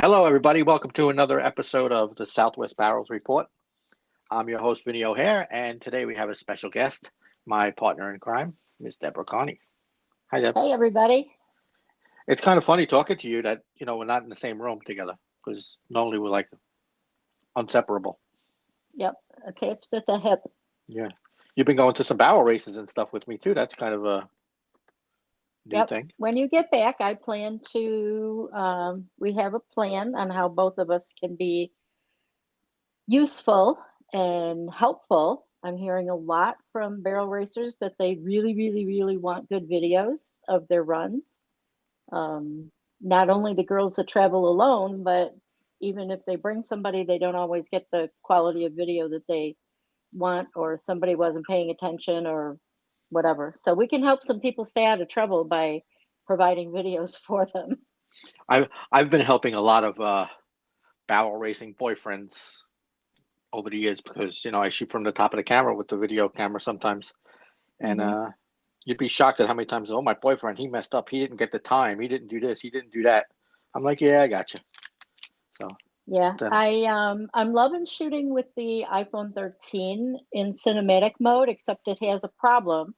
Hello, everybody. Welcome to another episode of the Southwest Barrels Report. I'm your host, Vinny O'Hare, and today we have a special guest, my partner in crime, Miss Debbie Carney. Hi, Deb. Hey, everybody. It's kind of funny talking to you that, we're not in the same room together because normally we're like inseparable. Yep, attached at the hip. Yeah. You've been going to some barrel races and stuff with me, too. That's kind of a new thing. When you get back, I plan to, we have a plan on how both of us can be useful and helpful. I'm hearing a lot from barrel racers that they really want good videos of their runs. Not only the girls that travel alone, but even if they bring somebody, they don't always get the quality of video that they want, or somebody wasn't paying attention or whatever. So we can help some people stay out of trouble by providing videos for them. I've been helping a lot of barrel racing boyfriends over the years because, I shoot from the top of the camera with the video camera sometimes. And you'd be shocked at how many times, my boyfriend, he messed up. He didn't get the time. He didn't do this. He didn't do that. I'm like, yeah, I got you. So yeah, I'm loving shooting with the iPhone 13 in cinematic mode, except it has a problem.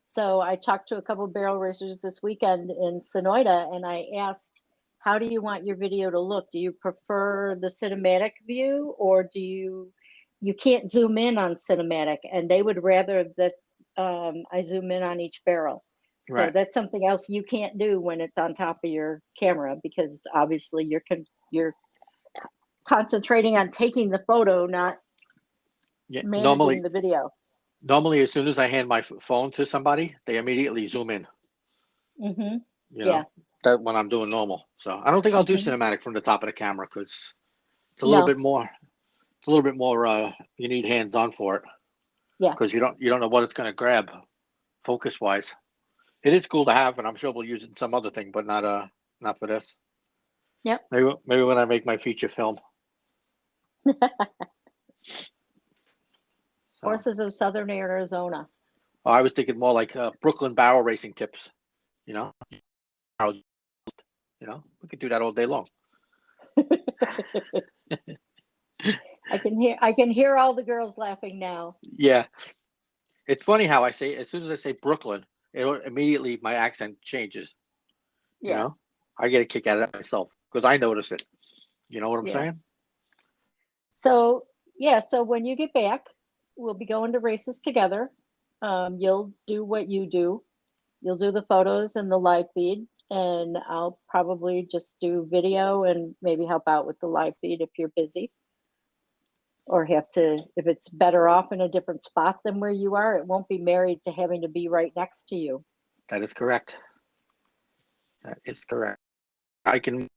So I talked to a couple of barrel racers this weekend in Sonoyta, and I asked, how do you want your video to look? Do you prefer the cinematic view, or do you can't zoom in on cinematic? And they would rather that I zoom in on each barrel. So right. that's something else you can't do when it's on top of your camera, because obviously you're concentrating on taking the photo, not managing the video. Normally, as soon as I hand my phone to somebody, they immediately zoom in. That when I'm doing normal. So I don't think I'll do cinematic from the top of the camera because it's a little bit more. It's a little bit more. You need hands on for it. Yeah. Because you don't know what it's going to grab, focus wise. It is cool to have, and I'm sure we'll use it in some other thing, but not for this. Yep. Maybe when I make my feature film. Horses of Southern Arizona. I was thinking more like Brooklyn barrel racing tips. We could do that all day long. I can hear all the girls laughing now. Yeah, it's funny how as soon as I say Brooklyn, immediately my accent changes. Yeah. I get a kick out of that myself because I notice it. You know what I'm saying? So when you get back, we'll be going to races together. You'll do what you do. You'll do the photos and the live feed, and I'll probably just do video and maybe help out with the live feed if you're busy, or if it's better off in a different spot than where you are. It won't be married to having to be right next to you. That is correct. I can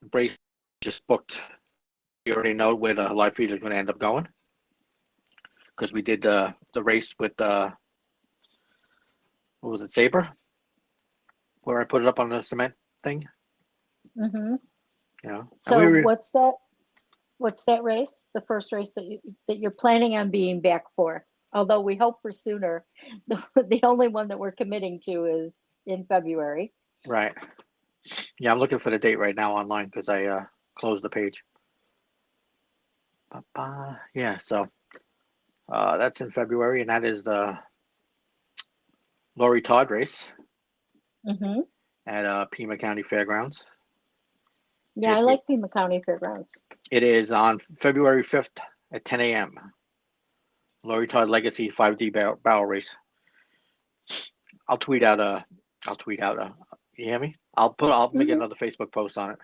brace just booked. You already know where the live feed is going to end up going because we did the race with what was it, Sabre, where I put it up on the cement thing. So what's that race? The first race that you're planning on being back for? Although we hope for sooner. The only one that we're committing to is in February. Right. Yeah, I'm looking for the date right now online because I closed the page. Yeah, so that's in February, and that is the Lori Todd race at Pima County Fairgrounds. Yeah, I like Pima County Fairgrounds. It is on February 5th at 10 a.m. Lori Todd Legacy 5D barrel race. I'll tweet out you hear me? I'll make another Facebook post on it.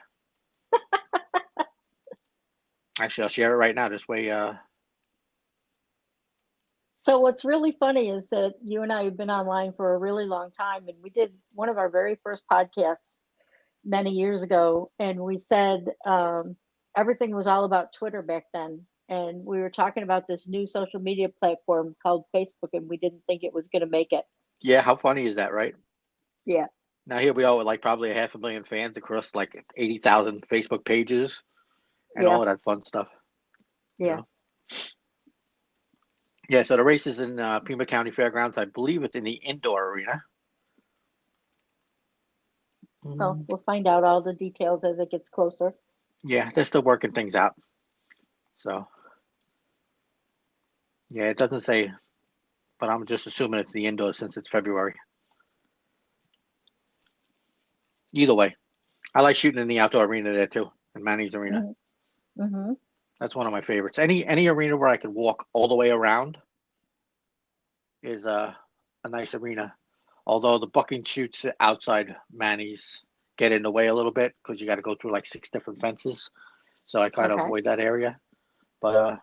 Actually, I'll share it right now. This way. So what's really funny is that you and I have been online for a really long time, and we did one of our very first podcasts many years ago, and we said everything was all about Twitter back then, and we were talking about this new social media platform called Facebook, and we didn't think it was going to make it. Yeah, how funny is that, right? Yeah. Now here we are with like probably 500,000 fans across like 80,000 Facebook pages and all of that fun stuff. Yeah. Yeah, so the race is in Pima County Fairgrounds. I believe it's in the indoor arena. Well, we'll find out all the details as it gets closer. Yeah, they're still working things out. So, yeah, it doesn't say, but I'm just assuming it's the indoors since it's February. Either way, I like shooting in the outdoor arena there too, in Manny's arena. Mm-hmm. That's one of my favorites. Any arena where I can walk all the way around is a nice arena. Although the bucking shoots outside Manny's get in the way a little bit because you got to go through like 6 different fences. So I kind of Okay. avoid that area. But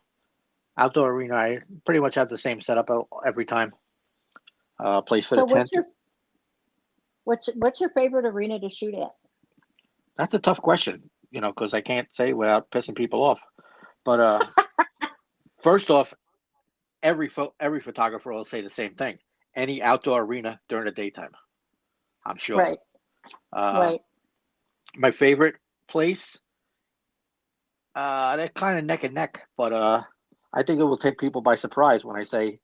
outdoor arena, I pretty much have the same setup every time. Place for the So tent. what's your favorite arena to shoot at? That's a tough question, because I can't say without pissing people off. But first off, every photographer will say the same thing. Any outdoor arena during the daytime, I'm sure. Right. Right. My favorite place, they're kind of neck and neck, but I think it will take people by surprise when I say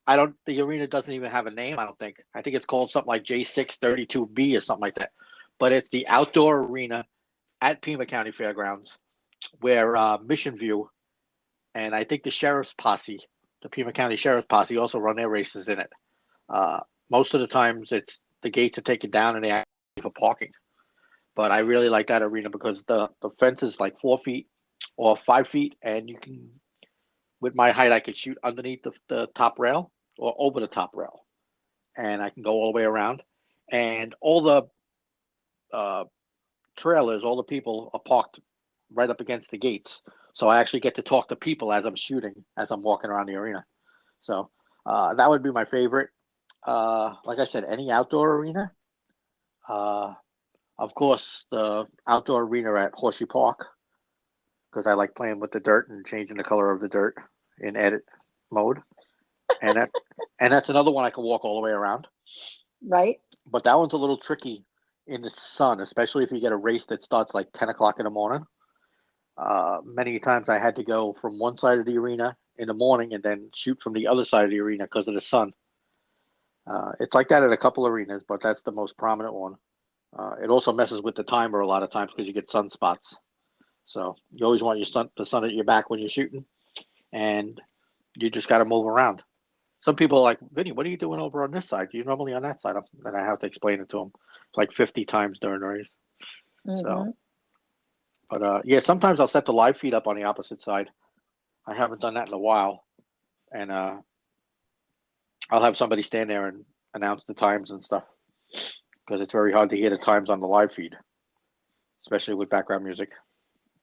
the arena doesn't even have a name, I don't think. I think it's called something like J632B or something like that. But it's the outdoor arena at Pima County Fairgrounds where Mission View and I think the Sheriff's Posse, the Pima County Sheriff's Posse, also run their races in it. Most of the times it's the gates are taken down and they actually for parking. But I really like that arena because the fence is like 4 feet or 5 feet, and you can, with my height, I could shoot underneath the top rail or over the top rail, and I can go all the way around. And all the uh, trailers, all the people are parked right up against the gates, so I actually get to talk to people as I'm shooting, as I'm walking around the arena. So that would be my favorite. Like I said, any outdoor arena. Of course, the outdoor arena at Horseshoe Park, because I like playing with the dirt and changing the color of the dirt in edit mode. And that's another one I can walk all the way around. Right. But that one's a little tricky in the sun, especially if you get a race that starts like 10 o'clock in the morning. Many times I had to go from one side of the arena in the morning and then shoot from the other side of the arena because of the sun. It's like that in a couple arenas, but that's the most prominent one. It also messes with the timer a lot of times because you get sunspots. So you always want the sun at your back when you're shooting, and you just got to move around. Some people are like, Vinny, what are you doing over on this side? You're normally on that side. And I have to explain it to them like 50 times during the race. So, but yeah, sometimes I'll set the live feed up on the opposite side. I haven't done that in a while, and I'll have somebody stand there and announce the times and stuff because it's very hard to hear the times on the live feed, especially with background music.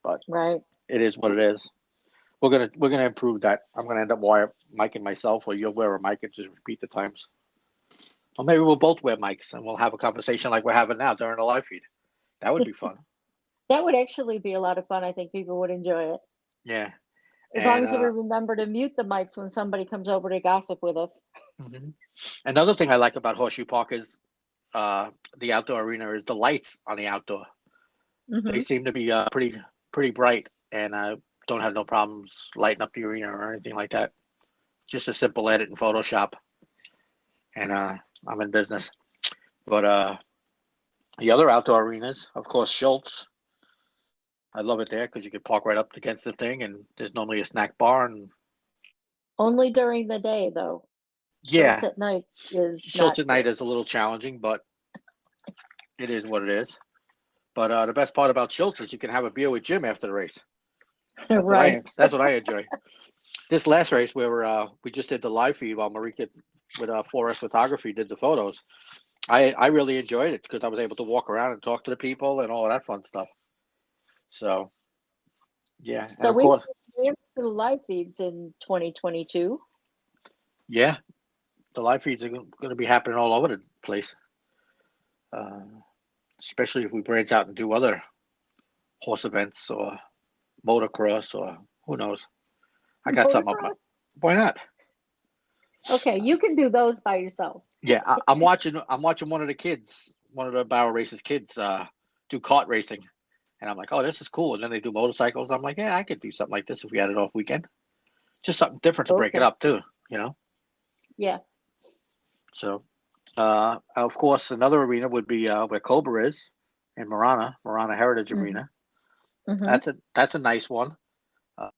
But Right. it is what it is. We're gonna improve that. I'm gonna end up micing myself, or you'll wear a mic and just repeat the times. Or maybe we'll both wear mics and we'll have a conversation like we're having now during the live feed. That would be fun. That would actually be a lot of fun. I think people would enjoy it. Yeah. As long And as we remember to mute the mics when somebody comes over to gossip with us. Another thing I like about Horseshoe Park is the outdoor arena is the lights on the outdoor. They seem to be pretty bright, and I don't have no problems lighting up the arena or anything like that. Just a simple edit in Photoshop, and I'm in business. But the other outdoor arenas, of course, Schultz. I love it there because you can park right up against the thing, and there's normally a snack bar. And Only during the day, though. yeah, Schultz at night is Schultz not at night good. is a little challenging, but it is what it is. But the best part about Schultz is you can have a beer with Jim after the race. Right. That's what I enjoy. This last race where we just did the live feed while Marika with 4S Photography did the photos. I really enjoyed it because I was able to walk around and talk to the people and all of that fun stuff. So yeah, and So of we course, advanced to the live feeds in 2022. yeah, the live feeds are going to be happening all over the place, especially if we branch out and do other horse events or motocross or who knows. I got something up my. Motocross? Why not? Okay, you can do those by yourself. Yeah, I'm watching. I'm watching one of the kids, one of the barrel races kids, do kart racing, and I'm like, oh, this is cool. And then they do motorcycles. I'm like, yeah, I could do something like this if we had it off weekend. Just something different to break it Okay. up too, you know. Yeah. So, of course, another arena would be where Cobra is. in Marana Heritage Mm-hmm. Arena. Mm-hmm. That's a nice one. Uh,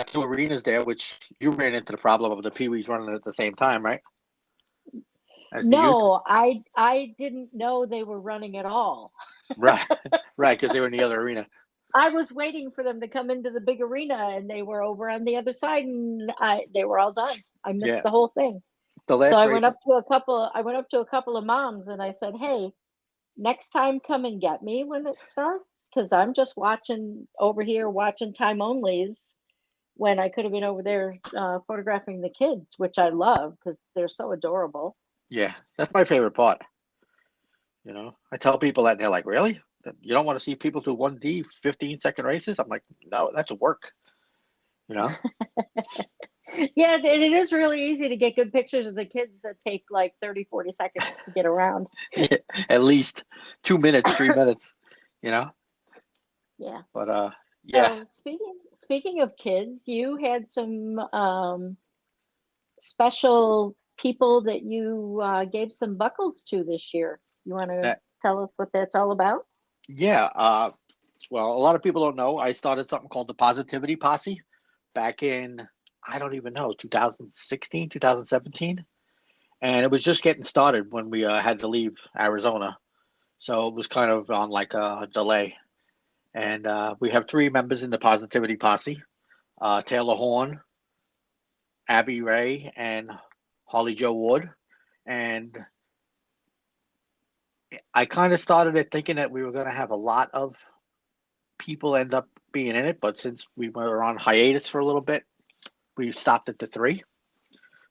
two arenas there, which you ran into the problem of the Pee Wees running at the same time, right? As the youth, No, I didn't know they were running at all. right, right, because they were in the other arena. I was waiting for them to come into the big arena, and they were over on the other side, and they were all done. I missed Yeah, the whole thing. the So last race. I went up to a couple of moms, and I said, "Hey, next time come and get me when it starts, because I'm just watching over here, watching time onlys when I could have been over there photographing the kids, which I love because they're so adorable." Yeah, that's my favorite part. I tell people that, and they're like, "Really? You don't want to see people do 1D 15-second races?" I'm like, "No, that's work." You know, Yeah, it is really easy to get good pictures of the kids that take like 30, 40 seconds to get around. yeah, at least 2 minutes, 3 minutes. You know, Yeah. but yeah, So speaking of kids, you had some special people that you gave some buckles to this year. You want to that, tell us what that's all about? yeah. Well, a lot of people don't know. I started something called the Positivity Posse back in, I don't even know, 2016, 2017, and it was just getting started when we had to leave Arizona. So it was kind of on like a delay. And we have three members in the Positivity Posse: Taylor Horn, Abby Ray, and Holly Joe Wood. And I kind of started it thinking that we were going to have a lot of people end up being in it, but since we were on hiatus for a little bit, we stopped at the three.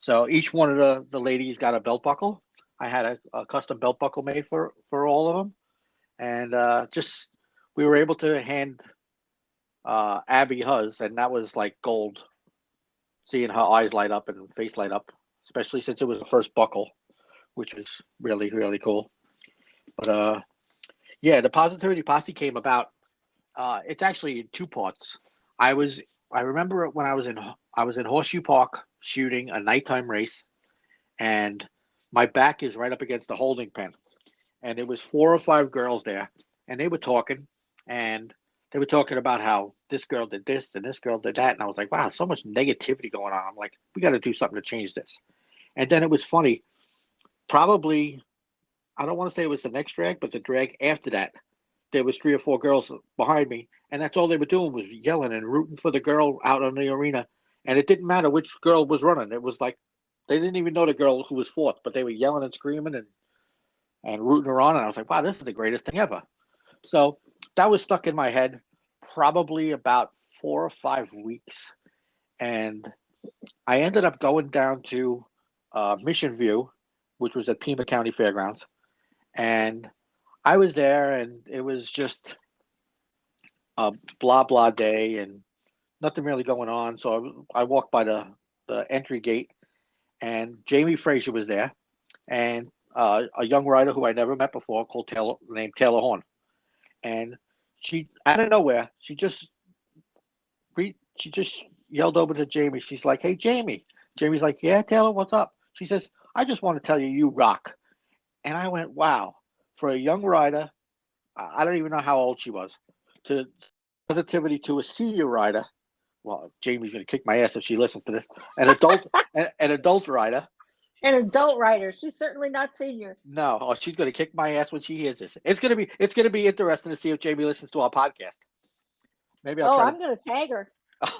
So each one of the ladies got a belt buckle. I had a custom belt buckle made for all of them, and just we were able to hand Abby hers, and that was like gold. Seeing her eyes light up and face light up, especially since it was the first buckle, which was really really cool. But yeah, the Positivity Posse came about. It's actually in two parts. I was I remember when I was in Horseshoe Park shooting a nighttime race, and my back is right up against the holding pen, and it was four or five girls there, and they were talking, and they were talking about how this girl did this and this girl did that, and I was like, wow, so much negativity going on. I'm like, we got to do something to change this. And then it was funny. Probably, I don't want to say it was the next drag, but the drag after that, there was three or four girls behind me, and that's all they were doing was yelling and rooting for the girl out in the arena. And it didn't matter which girl was running. It was like they didn't even know the girl who was fourth, but they were yelling and screaming and rooting her on. And I was like, wow, this is the greatest thing ever. So that was stuck in my head probably about 4 or 5 weeks. And I ended up going down to Mission View, which was at Pima County Fairgrounds. And I was there, and it was just a blah, blah day and nothing really going on. So I walked by the entry gate, and Jamie Frazier was there, and a young rider who I never met before named Taylor Horn. And she, out of nowhere, she just yelled over to Jamie. She's like, "Hey, Jamie." Jamie's like, "Yeah, Taylor, what's up?" She says, "I just want to tell you, you rock." And I went, "Wow!" For a young rider, I don't even know how old she was, to positivity to a senior rider. Well, Jamie's gonna kick my ass if she listens to this. An adult, an adult rider. An adult writer. She's certainly not senior. No, oh, she's gonna kick my ass when she hears this. It's gonna be interesting to see if Jamie listens to our podcast. Maybe I'll Oh, try to. I'm going to tag her.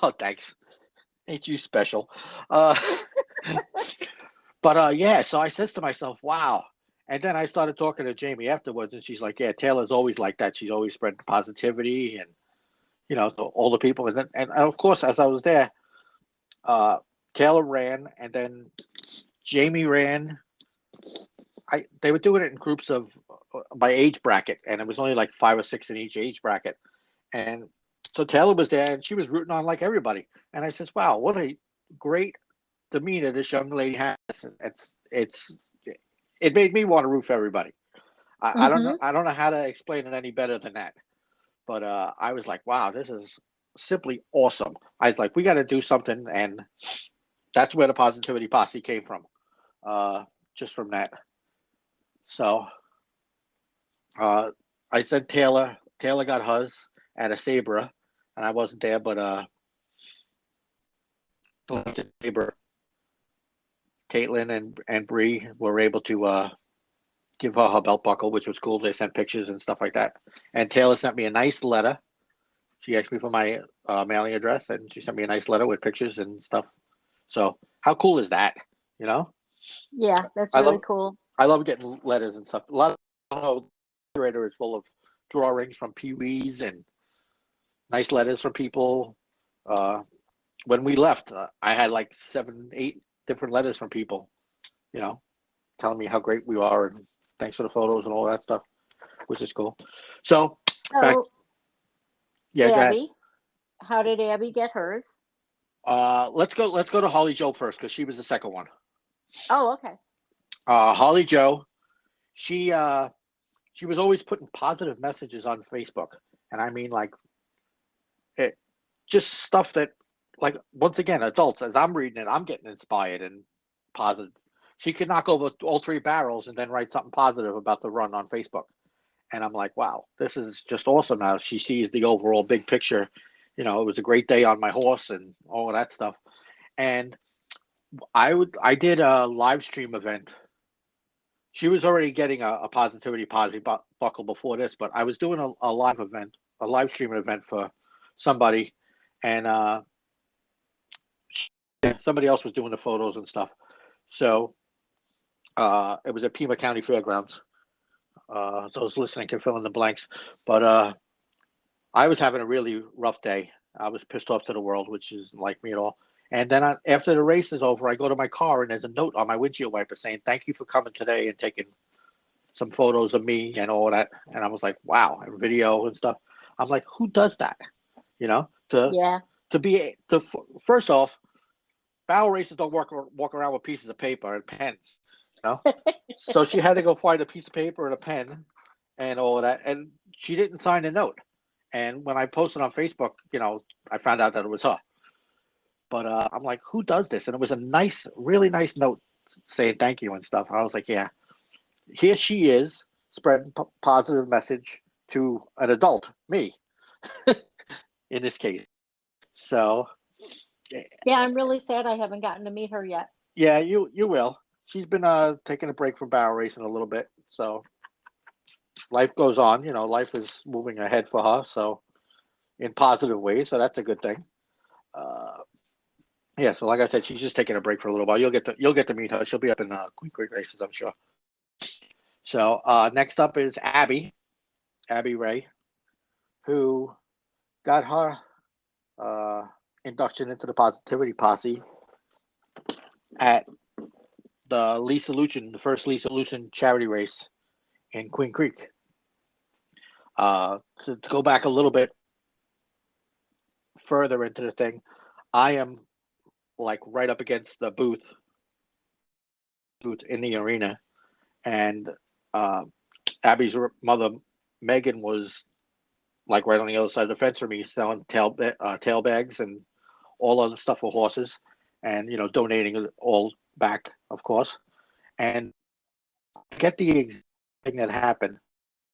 Oh, thanks. Ain't you special? Uh, but yeah, so I says to myself, wow. And then I started talking to Jamie afterwards, and she's like, yeah, Taylor's always like that. She's always spreading positivity and, to all the people. And of course, as I was there, uh, Taylor ran, and then Jamie ran. They were doing it in groups of by age bracket, and it was only like 5 or 6 in each age bracket. And so Taylor was there, and she was rooting on like everybody. And I says, wow, what a great demeanor this young lady has. It made me want to root for everybody. I don't know. Mm-hmm. I don't know how to explain it any better than that. But I was like, wow, this is simply awesome. I was like, we got to do something, and that's where the Positivity Posse came from. Just from that. So I sent Taylor. Taylor got hers at a Sabra, and I wasn't there, but Sabre, Caitlin and Bree were able to give her belt buckle, which was cool. They sent pictures and stuff like that. And Taylor sent me a nice letter. She asked me for my mailing address, and she sent me a nice letter with pictures and stuff. So how cool is that? You know, Yeah, that's I really love cool. I love getting letters and stuff. A lot of the refrigerator is full of drawings from Pee Wees and nice letters from people. Uh, when we left, I had like 7, 8 different letters from people. You know, telling me how great we are and thanks for the photos and all that stuff, which is cool. So back, So, yeah, go ahead. Abby, how did Abby get hers? Let's go to Holly Joe first because she was the second one. Oh, okay. Holly Joe, she she was always putting positive messages on Facebook, and I mean like it, just stuff that like once again adults as I'm reading it, I'm getting inspired and positive. She could knock over all 3 barrels and then write something positive about the run on Facebook. And I'm like, wow, this is just awesome. Now she sees the overall big picture. You know, it was a great day on my horse and all of that stuff. And I did a live stream event. She was already getting a Positivity Posse buckle before this, but I was doing a live event, a live stream event for somebody, and somebody else was doing the photos and stuff. So it was at Pima County Fairgrounds. Those listening can fill in the blanks, but I was having a really rough day. I was pissed off to the world, which isn't like me at all. And then after the race is over, I go to my car and there's a note on my windshield wiper saying, "Thank you for coming today and taking some photos of me and all that." And I was like, wow, and video and stuff. I'm like, who does that? You know, Yeah. to be to first off, barrel racers don't walk around with pieces of paper and pens. You know, so she had to go find a piece of paper and a pen and all of that, and she didn't sign a note. And when I posted on Facebook, you know, I found out that it was her. But I'm like, who does this? And it was a nice, really nice note saying thank you and stuff. I was like, yeah, here she is spreading positive message to an adult, me, in this case. So Yeah, I'm really sad I haven't gotten to meet her yet. yeah, you will. She's been taking a break from barrel racing a little bit. So life goes on. You know, life is moving ahead for her. So in positive ways. So that's a good thing. Uh, yeah. So like I said, she's just taking a break for a little while. You'll get to meet her. She'll be up in Queen Creek races, I'm sure. So next up is Abby Ray, who got her uh, induction into the Positivity Posse at the Lisa Luchin, the first Lisa Luchin charity race in Queen Creek. To go back a little bit further into the thing, I am like right up against the booth in the arena, and uh, Abby's mother Megan was like right on the other side of the fence from me, selling tail bags and all other stuff for horses, and you know donating it all back, of course. And I get the exact thing that happened.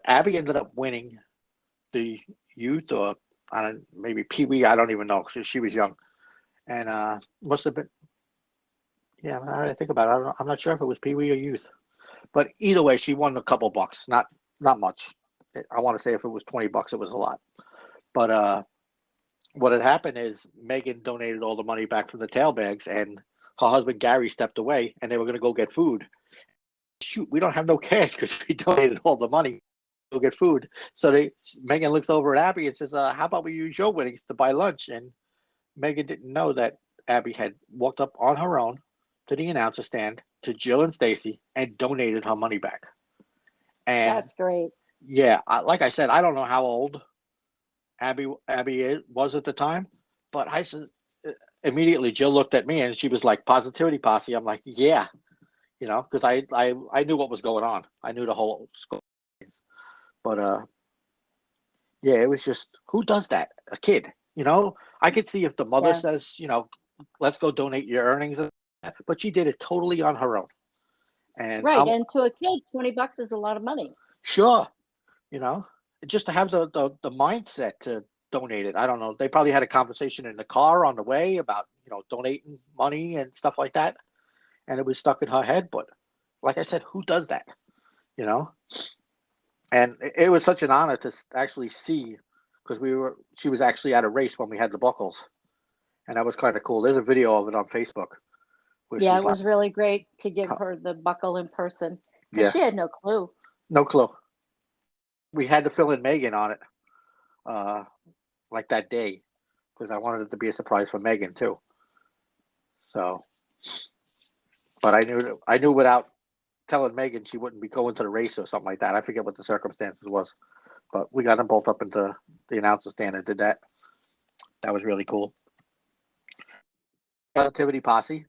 Abby ended up winning the youth, or I don't maybe Pee Wee. I don't even know. She was young, and must have been. Yeah, I think about it. I'm not sure if it was Pee Wee or youth, but either way, she won a couple bucks. Not much. I want to say if it was $20, it was a lot. But what had happened is Megan donated all the money back from the tail bags, and her husband Gary stepped away, and they were going to go get food. Shoot, we don't have no cash because we donated all the money to go get food. So Megan looks over at Abby and says, "How about we use your winnings to buy lunch?" And Megan didn't know that Abby had walked up on her own to the announcer stand to Jill and Stacy and donated her money back. And That's great. yeah, like I said, I don't know how old Abby was at the time, but I said immediately Jill looked at me and she was like, "Positivity Posse." I'm like, yeah, you know, because I knew what was going on. I knew the whole scope. But yeah, it was just who does that? A kid, you know. I could see if the mother Yeah. says, you know, let's go donate your earnings, but she did it totally on her own. And Right. I'm And to a kid, $20 is a lot of money. sure, you know, just to have the mindset to donate it. I don't know. They probably had a conversation in the car on the way about, donating money and stuff like that. And it was stuck in her head. But like I said, who does that? You know? And it was such an honor to actually see, because she was actually at a race when we had the buckles. And that was kind of cool. There's a video of it on Facebook. Yeah, it was really great to give her the buckle in person, because she had no clue. No clue. We had to fill in Megan on it, like that day, because I wanted it to be a surprise for Megan too. So, but I knew without telling Megan she wouldn't be going to the race or something like that. I forget what the circumstances was, but we got them both up into the announcer stand and did that. That was really cool. Positivity Posse.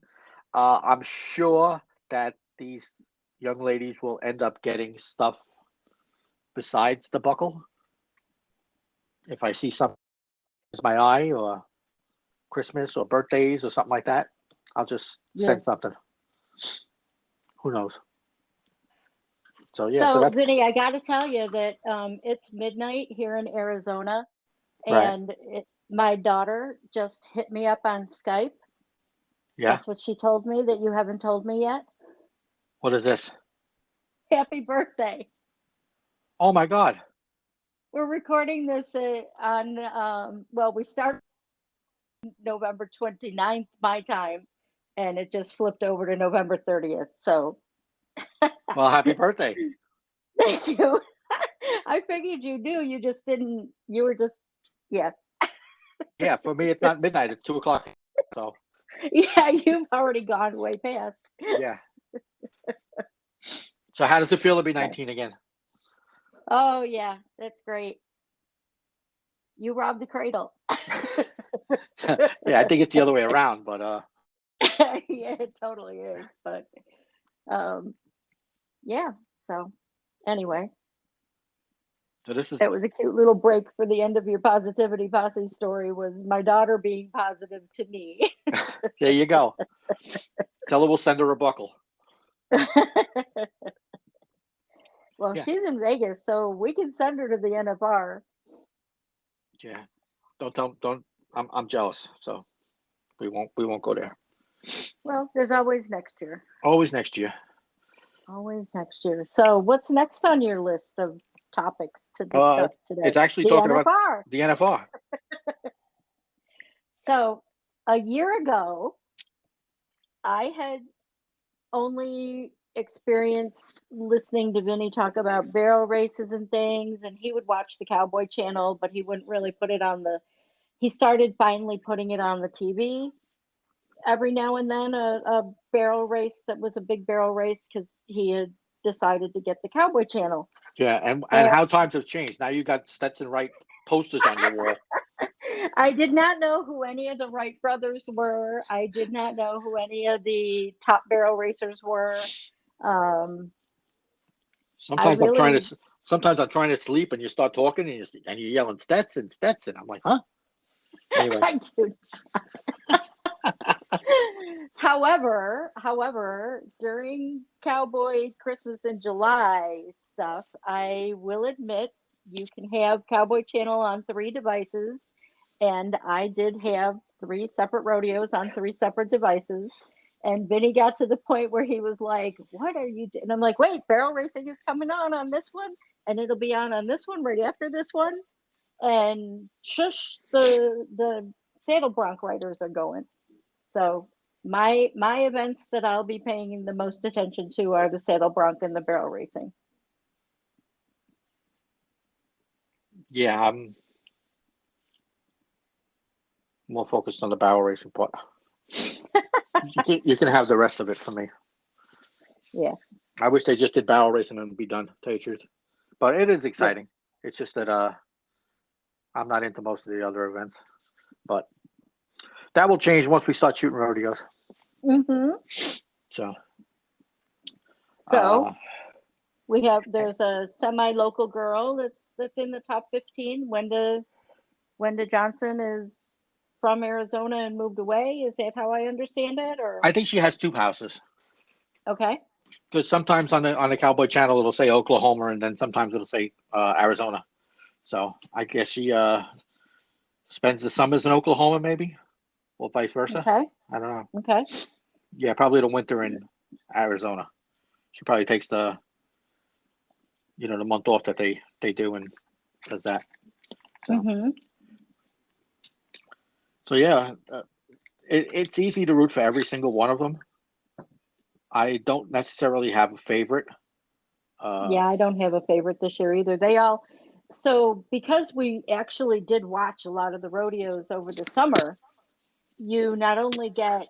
I'm sure that these young ladies will end up getting stuff besides the buckle. If I see something in my eye, or Christmas or birthdays or something like that, I'll just send something. Who knows? So yeah. So Vinny, I got to tell you that it's midnight here in Arizona, and my daughter just hit me up on Skype. Yeah. That's what she told me that you haven't told me yet. What is this? Happy birthday. Oh my God. We're recording this on, we started November 29th, my time, and it just flipped over to November 30th. So. Well, happy birthday. Thank you. I figured you knew. You just didn't. You were just, yeah. Yeah, for me, it's not midnight. It's 2:00. So. Yeah, you've already gone way past. Yeah. So how does it feel to be 19 again? Oh, yeah. That's great. You robbed the cradle. Yeah, I think it's the other way around, but yeah, it totally is. But yeah. So anyway. So it was a cute little break for the end of your Positivity Posse story, was my daughter being positive to me. There you go. Tell her we'll send her a buckle. Well, she's in Vegas, so we can send her to the NFR. Yeah. Don't. I'm jealous, so we won't go there. Well, there's always next year. Always next year. Always next year. So what's next on your list of topics to discuss today? It's actually talking about the NFR. So a year ago, I had only experienced listening to Vinny talk about barrel races and things, and he would watch the Cowboy Channel, but he wouldn't really put it on he started finally putting it on the TV every now and then, a barrel race that was a big barrel race, because he had decided to get the Cowboy Channel. Yeah, and how times have changed. Now you got Stetson Wright posters on your wall. I did not know who any of the Wright brothers were. I did not know who any of the top barrel racers were. Sometimes I'm trying to sleep, and you start talking, and you're yelling Stetson. I'm like, huh? Anyway. I do. However, during Cowboy Christmas in July stuff, I will admit you can have Cowboy Channel on 3 devices, and I did have 3 separate rodeos on 3 separate devices. And Vinny got to the point where he was like, "What are you doing?" And I'm like, "Wait, barrel racing is coming on this one, and it'll be on this one right after this one." And shush, the saddle bronc riders are going. So my events that I'll be paying the most attention to are the saddle bronc and the barrel racing. Yeah, I'm more focused on the barrel racing part. You can have the rest of it for me. Yeah. I wish they just did barrel racing and be done, to tell you the truth. But it is exciting. Yeah. It's just that I'm not into most of the other events. But that will change once we start shooting rodeos. Mm-hmm. So there's a semi-local girl that's in the top 15. Wenda Johnson is from Arizona and moved away. Is that how I understand it? Or I think she has 2 houses. Okay. Because sometimes on the Cowboy Channel it'll say Oklahoma, and then sometimes it'll say Arizona. So I guess she spends the summers in Oklahoma, maybe, or vice versa. Okay. I don't know. Okay. Yeah, probably the winter in Arizona. She probably takes the the month off that they do and does that. So Mm-hmm. so yeah, it's easy to root for every single one of them. I don't necessarily have a favorite. Yeah, I don't have a favorite this year either. So because we actually did watch a lot of the rodeos over the summer, you not only get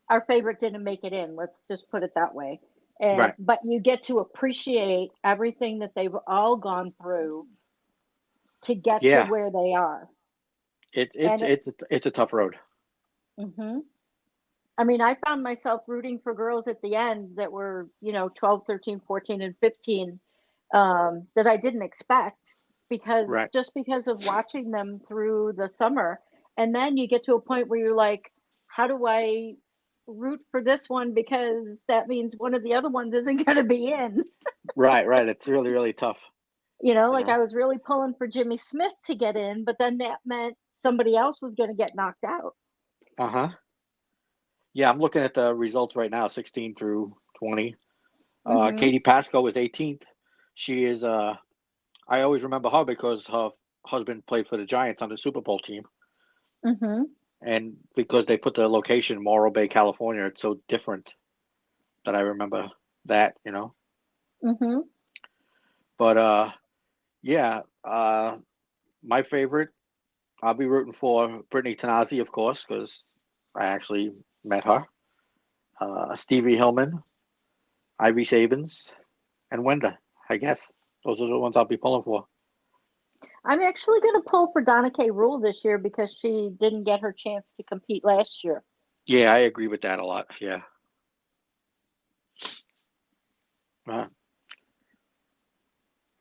our favorite didn't make it in, let's just put it that way. And Right. but you get to appreciate everything that they've all gone through to get to Yeah. where they are. It's And it's a tough road. mhm. I mean, I found myself rooting for girls at the end that were, 12, 13, 14, and 15 that I didn't expect Right. because of watching them through the summer. And then you get to a point where you're like, how do I root for this one? Because that means one of the other ones isn't going to be in. Right. Right. It's really really tough. You Like I know. was really pulling for Jimmy Smith to get in, but then that meant somebody else was going to get knocked out. Uh-huh. Yeah, I'm looking at the results right now, 16 through 20. Hmm. Katie Pasco is 18th. She is I always remember her because her husband played for the Giants on the Super Bowl team. Hmm. And because they put the location in Morro Bay, California, it's so different that I remember that. Hmm. But yeah, my favorite, I'll be rooting for Brittany Tanasi, of course, because I actually met her. Stevie Hillman, Ivy Sabins, and Wenda, I guess. Those are the ones I'll be pulling for. I'm actually going to pull for Donna K. Rule this year because she didn't get her chance to compete last year. Yeah, I agree with that a lot. Yeah. Uh,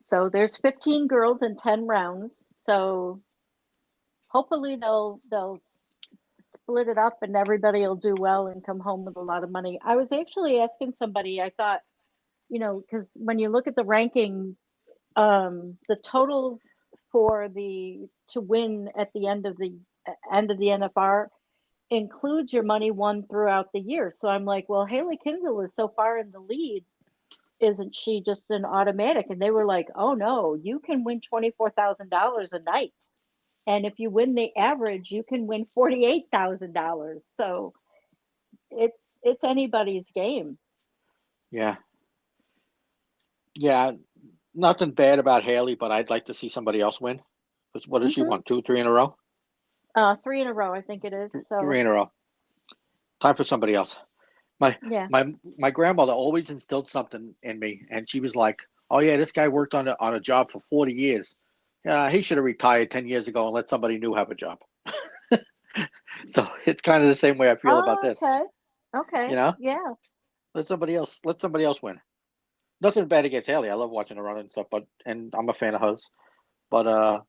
So there's 15 girls in 10 rounds. So hopefully they'll split it up and everybody will do well and come home with a lot of money. I was actually asking somebody, I thought, because when you look at the rankings, the total for the to win at the end of the NFR includes your money won throughout the year. So I'm like, well, Haley Kinzel is so far in the lead. Isn't she just an automatic? And they were like, oh no, you can win $24,000 a night. And if you win the average, you can win $48,000. So it's anybody's game. yeah. Yeah. Nothing bad about Haley, but I'd like to see somebody else win. Because what does she Hmm. want? Two, three in a row? 3 in a row, I think it is. Three So in a row. Time for somebody else. My yeah. my grandmother always instilled something in me, and she was like, "Oh yeah, this guy worked on a job for 40 years. Yeah, he should have retired 10 years ago and let somebody new have a job." So it's kind of the same way I feel about Oh, this. okay. You Okay. know, Yeah. let somebody else win. Nothing bad against Haley. I love watching her run and stuff, and I'm a fan of hers. But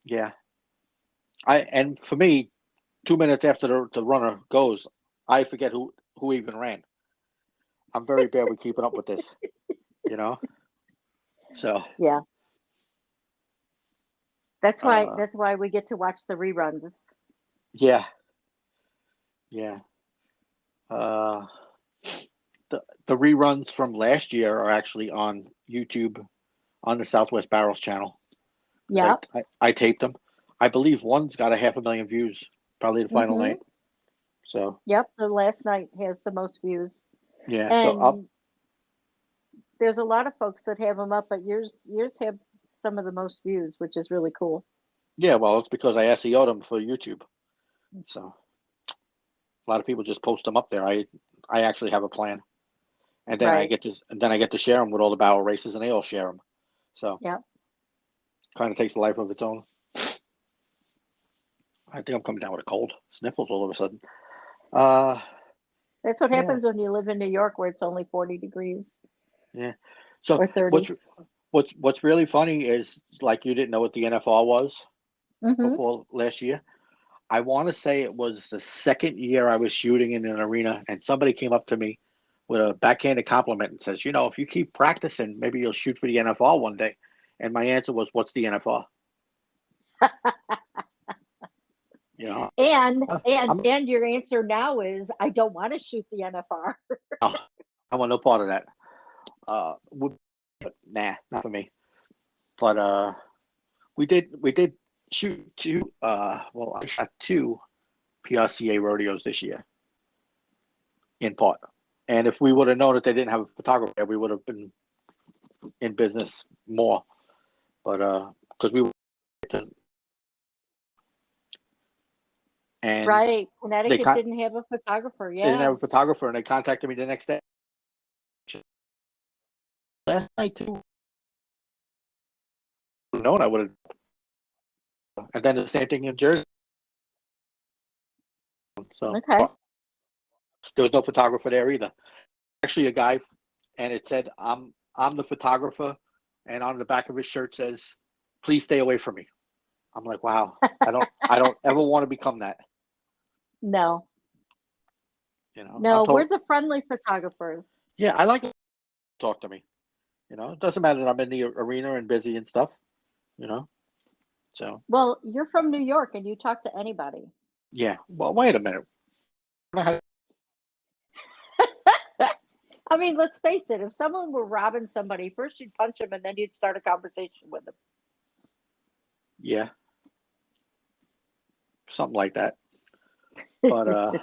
yeah, and for me, 2 minutes after the runner goes, I forget who even ran. I'm very bad with keeping up with this. You know, so Yeah. That's why uh, that's why we get to watch the reruns. yeah, yeah. Uh, the reruns from last year are actually on YouTube on the Southwest Barrels channel because Yep. I taped them. I believe one's got a 500,000 views, probably the final Hmm. night. So Yep. The last night has the most views. yeah, so up. And there's a lot of folks that have them up, but yours have some of the most views, which is really cool. Yeah, well, it's because I SEO'd them for YouTube. So a lot of people just post them up there. I actually have a plan, and then I Right. get to share them with all the barrel races, and they all share them. So Yep. kind of takes a life of its own. I think I'm coming down with a cold, sniffles all of a sudden. Uh, That's what yeah, happens when you live in New York where it's only 40 degrees yeah. So or 30. what's really funny is like you didn't know what the NFR was Hmm. before last year. I want to say it was the second year I was shooting in an arena, and somebody came up to me with a backhanded compliment and says, if you keep practicing, maybe you'll shoot for the NFR one day. And my answer was, what's the NFR? And I'm, your answer now is, I don't want to shoot the NFR. I want no part of that. Nah, not for me. But we did shoot two. Well, I shot two PRCA rodeos this year, in part. And if we would have known that they didn't have a photographer, we would have been in business more. But because we were, and right, Connecticut didn't have a photographer. Yeah, they didn't have a photographer, and they contacted me the next day. Last night too. Known I would have. And then the same thing in Jersey. So okay. There was no photographer there either. Actually, a guy, and it said, "I'm the photographer," and on the back of his shirt says, "Please stay away from me." I'm like, wow, I don't ever want to become that. No. No, we're the friendly photographers. Yeah, I like to talk to me. It doesn't matter that I'm in the arena and busy and stuff. So. Well, you're from New York and you talk to anybody. Yeah. Well, wait a minute. I mean, let's face it. If someone were robbing somebody, first you'd punch them and then you'd start a conversation with them. Yeah. Something like that. But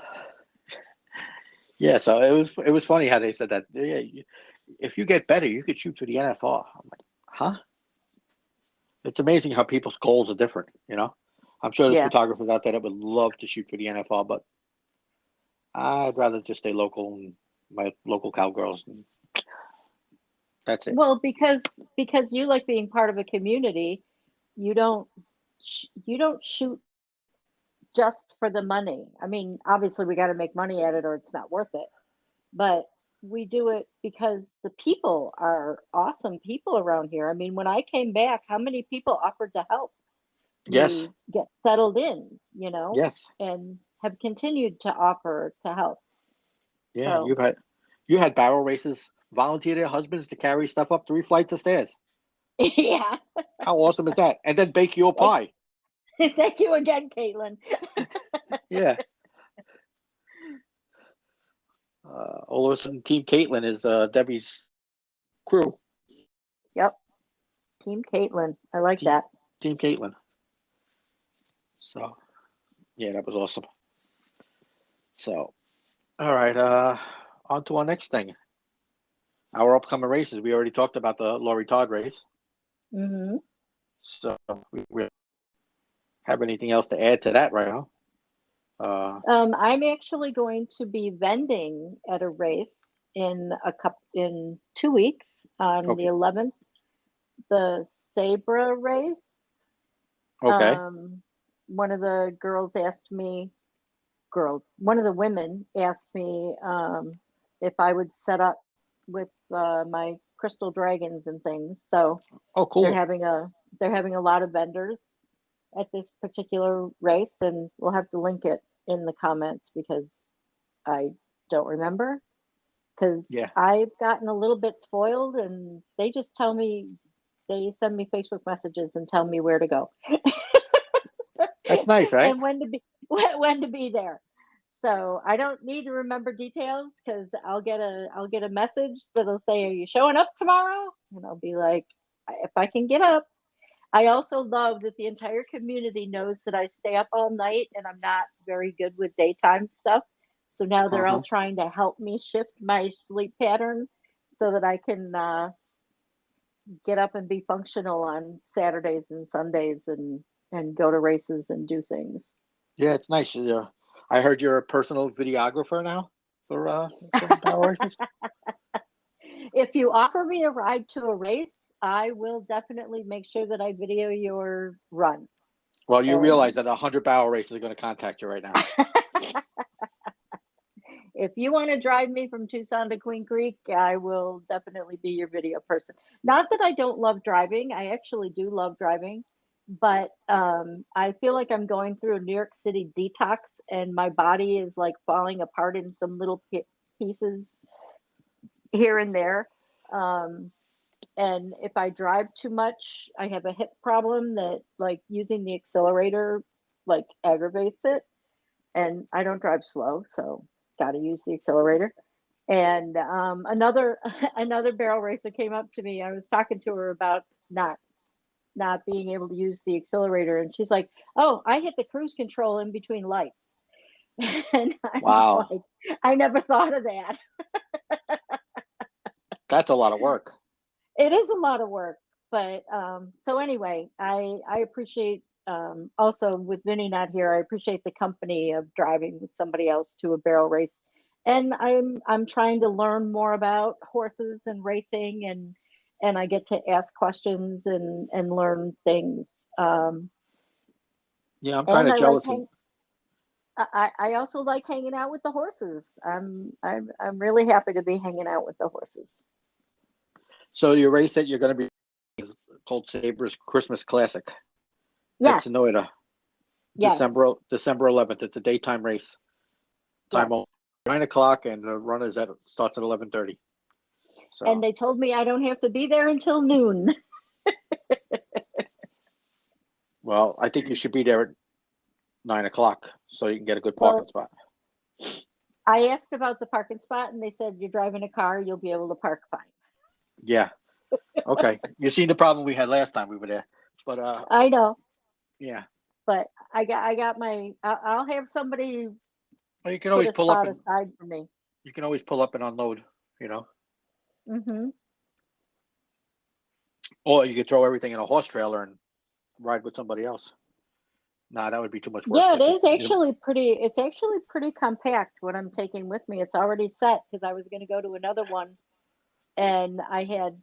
yeah, so it was funny how they said that. Yeah, if you get better, you could shoot for the NFR. I'm like, huh? It's amazing how people's goals are different. I'm sure there's photographers out there that would love to shoot for the NFR, but I'd rather just stay local and my local cowgirls. And that's it. Well, because you like being part of a community, you don't shoot just for the money. I mean, obviously we got to make money at it or it's not worth it. But we do it because the people are awesome people around here. I mean, when I came back, how many people offered to help Yes. me get settled in, Yes. and have continued to offer to help. Yeah, so, you had barrel races volunteer their husbands to carry stuff up 3 flights of stairs. Yeah. How awesome is that? And then bake you a pie. Thank you again, Caitlin. Yeah. All of a sudden, Team Caitlin is Debbie's crew. Yep. Team Caitlin. I like that. Team Caitlin. So, yeah, that was awesome. So, all right. On to our next thing. Our upcoming races. We already talked about the Laurie Todd race. Mm-hmm. So, we have anything else to add to that right now? I'm actually going to be vending at a race in 2 weeks on the 11th, the Sabra race. Okay. One of the one of the women asked me if I would set up with my crystal dragons and things. So cool. They're having a lot of vendors at this particular race, and we'll have to link it in the comments because I don't remember, because I've gotten a little bit spoiled and they just send me Facebook messages and tell me where to go. That's nice, right? And when to be there. So I don't need to remember details because I'll get a message that'll say, "Are you showing up tomorrow?" And I'll be like, "If I can get up." I also love that the entire community knows that I stay up all night and I'm not very good with daytime stuff. So now they're all trying to help me shift my sleep pattern so that I can get up and be functional on Saturdays and Sundays and go to races and do things. Yeah, it's nice. I heard you're a personal videographer now for power races. If you offer me a ride to a race, I will definitely make sure that I video your run. Well, you realize that 100 barrel races are going to contact you right now. If you want to drive me from Tucson to Queen Creek, I will definitely be your video person. Not that I don't love driving. I actually do love driving. but I feel like I'm going through a New York City detox, and my body is like falling apart in some little pieces here and there. Um, and if I drive too much, I have a hip problem that like using the accelerator like aggravates it. And I don't drive slow, so got to use the accelerator. And another another barrel racer came up to me. I was talking to her about not being able to use the accelerator, and she's like, "Oh, I hit the cruise control in between lights," and I'm Wow, like, "I never thought of that." that's a lot of work. It is a lot of work, but so anyway, I appreciate also with Vinny not here, I appreciate the company of driving with somebody else to a barrel race, and I'm trying to learn more about horses and racing, and I get to ask questions and learn things. Yeah, I'm kind And of I like jealous. And I also like hanging out with the horses. I'm really happy to be hanging out with the horses. so your race that you're going to be is called Saber's Christmas Classic. It's in Yes, Noida, yes, December 11th. It's a daytime race. Time yes. only 9 o'clock, and the run is at starts at 11:30. And So, they told me I don't have to be there until noon. well, I think you should be there at 9 o'clock so you can get a good parking Well, spot. I asked about the parking spot and they said you're driving a car, you'll be able to park fine. Yeah. Okay. You seen the problem we had last time we were there, but I know, yeah. but I got my I'll have somebody Well, you can put always a pull up spot and aside for me. unload. You know, Mhm. or you could throw everything in a horse trailer and ride with somebody else. Nah, that would be too much work. Yeah, it is actually pretty it's actually pretty compact what I'm taking with me. It's already set because I was going to go to another one and I had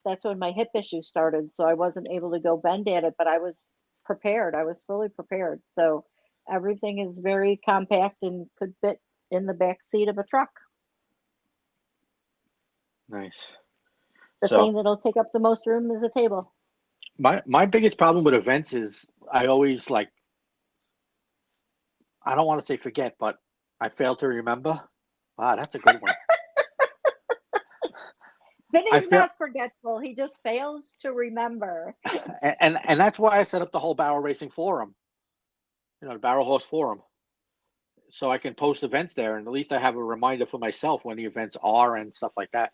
that's when my hip issue started, so I wasn't able to go bend at it, but I was prepared. I was fully prepared. So everything is very compact and could fit in the back seat of a truck. nice. The So thing that'll take up the most room is a table. my biggest problem with events is I always like I don't want to say forget, but I fail to remember. Wow, that's a good one. I Vinny's fail, not forgetful. He just fails to remember. and that's why I set up the whole barrel racing forum. The barrel horse forum, so I can post events there, and at least I have a reminder for myself when the events are and stuff like that.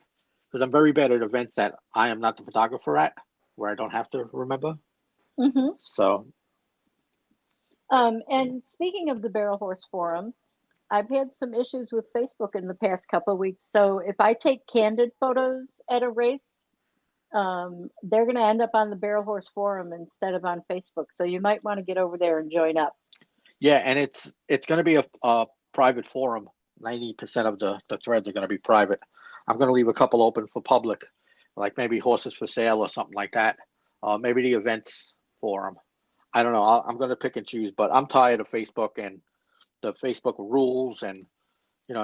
Because I'm very bad at events that I am not the photographer at, where I don't have to remember. Hmm. So And speaking of the Barrel Horse Forum, I've had some issues with Facebook in the past couple of weeks. So if I take candid photos at a race, they're going to end up on the Barrel Horse Forum instead of on Facebook. So you might want to get over there and join up. yeah, and it's going to be a private forum. 90% of the threads are going to be private. I'm going to leave a couple open for public, like maybe horses for sale or something like that. Maybe the events forum. I don't know. I'm going to pick and choose, but I'm tired of Facebook and the Facebook rules and you